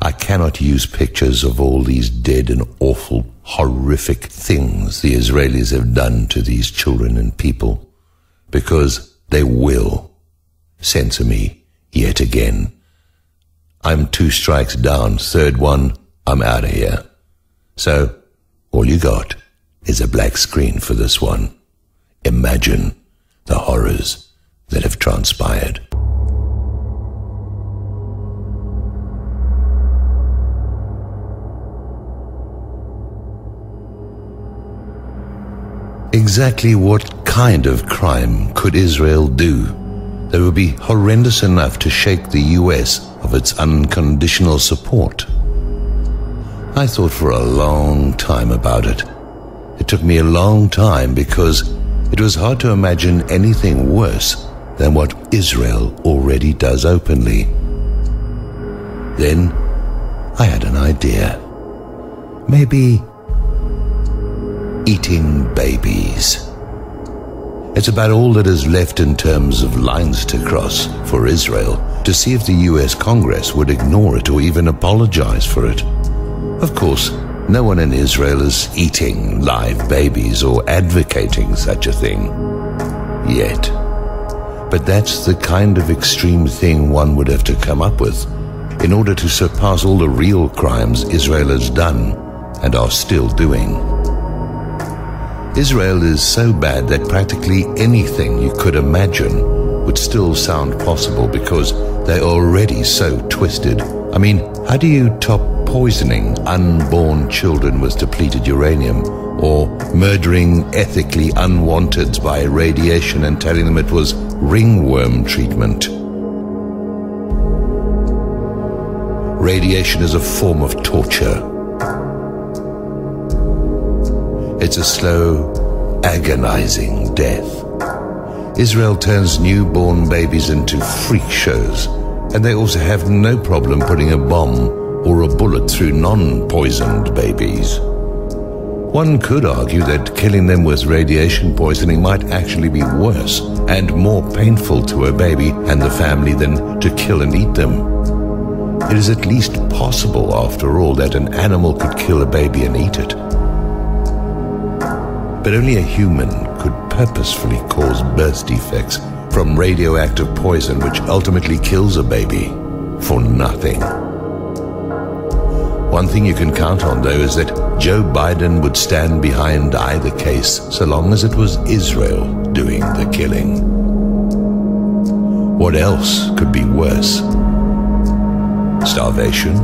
I cannot use pictures of all these dead and awful, horrific things the Israelis have done to these children and people, because they will censor me yet again. I'm 2 strikes down, third one, I'm out of here. So, all you got is a black screen for this one. Imagine the horrors that have transpired. Exactly what kind of crime could Israel do that would be horrendous enough to shake the US of its unconditional support? I thought for a long time about it. It took me a long time because it was hard to imagine anything worse than what Israel already does openly. Then I had an idea. Maybe eating babies. It's about all that is left in terms of lines to cross for Israel to see if the US Congress would ignore it or even apologize for it. Of course, no one in Israel is eating live babies or advocating such a thing yet. But that's the kind of extreme thing one would have to come up with in order to surpass all the real crimes Israel has done and are still doing. Israel is so bad that practically anything you could imagine would still sound possible because they're already so twisted. I mean, how do you top poisoning unborn children with depleted uranium, or murdering ethically unwanteds by radiation and telling them it was ringworm treatment? Radiation is a form of torture. It's a slow, agonizing death. Israel turns newborn babies into freak shows, and they also have no problem putting a bomb or a bullet through non-poisoned babies. One could argue that killing them with radiation poisoning might actually be worse and more painful to a baby and the family than to kill and eat them. It is at least possible, after all, that an animal could kill a baby and eat it. But only a human could purposefully cause birth defects from radioactive poison which ultimately kills a baby for nothing. One thing you can count on, though, is that Joe Biden would stand behind either case so long as it was Israel doing the killing. What else could be worse? Starvation?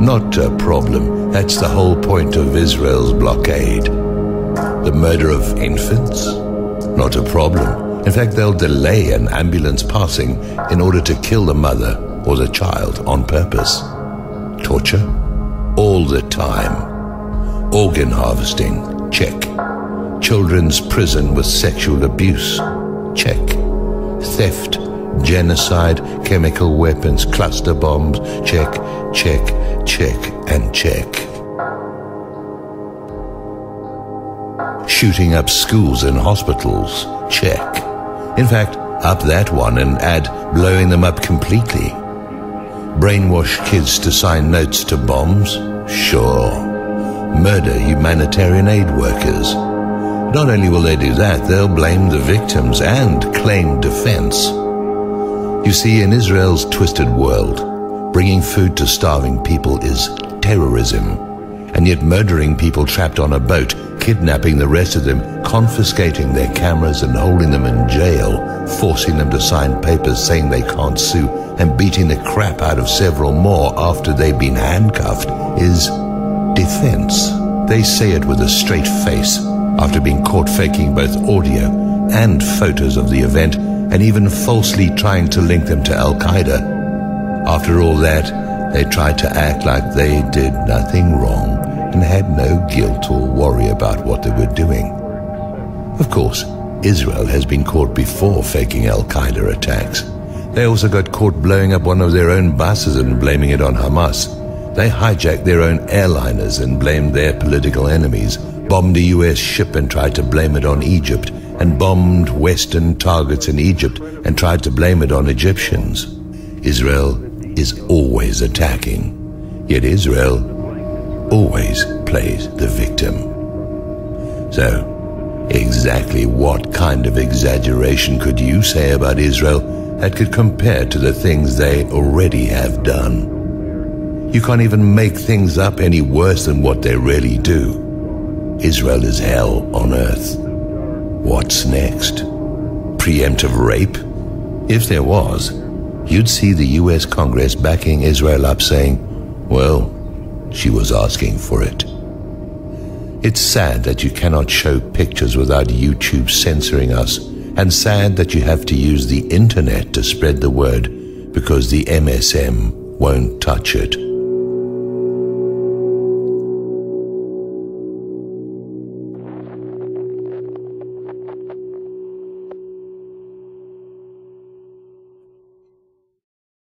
Not a problem. That's the whole point of Israel's blockade. The murder of infants? Not a problem. In fact, they'll delay an ambulance passing in order to kill the mother or the child on purpose. Torture? All the time. Organ harvesting? Check. Children's prison with sexual abuse? Check. Theft, genocide, chemical weapons, cluster bombs? Check, check, check, and check. Shooting up schools and hospitals? Check. In fact, up that one and add blowing them up completely. Brainwash kids to sign notes to bombs? Sure. Murder humanitarian aid workers? Not only will they do that, they'll blame the victims and claim defense. You see, in Israel's twisted world, bringing food to starving people is terrorism, and yet murdering people trapped on a boat, kidnapping the rest of them, confiscating their cameras and holding them in jail, forcing them to sign papers saying they can't sue, and beating the crap out of several more after they've been handcuffed is defense. They say it with a straight face after being caught faking both audio and photos of the event and even falsely trying to link them to Al-Qaeda. After all that, they tried to act like they did nothing wrong and had no guilt or worry about what they were doing. Of course, Israel has been caught before faking Al-Qaeda attacks. They also got caught blowing up one of their own buses and blaming it on Hamas. They hijacked their own airliners and blamed their political enemies, bombed a US ship and tried to blame it on Egypt, and bombed Western targets in Egypt and tried to blame it on Egyptians. Israel is always attacking. Yet Israel always plays the victim. So, exactly what kind of exaggeration could you say about Israel that could compare to the things they already have done? You can't even make things up any worse than what they really do. Israel is hell on earth. What's next? Preemptive rape? If there was, you'd see the US Congress backing Israel up saying, well, she was asking for it. It's sad that you cannot show pictures without YouTube censoring us, and sad that you have to use the internet to spread the word because the MSM won't touch it.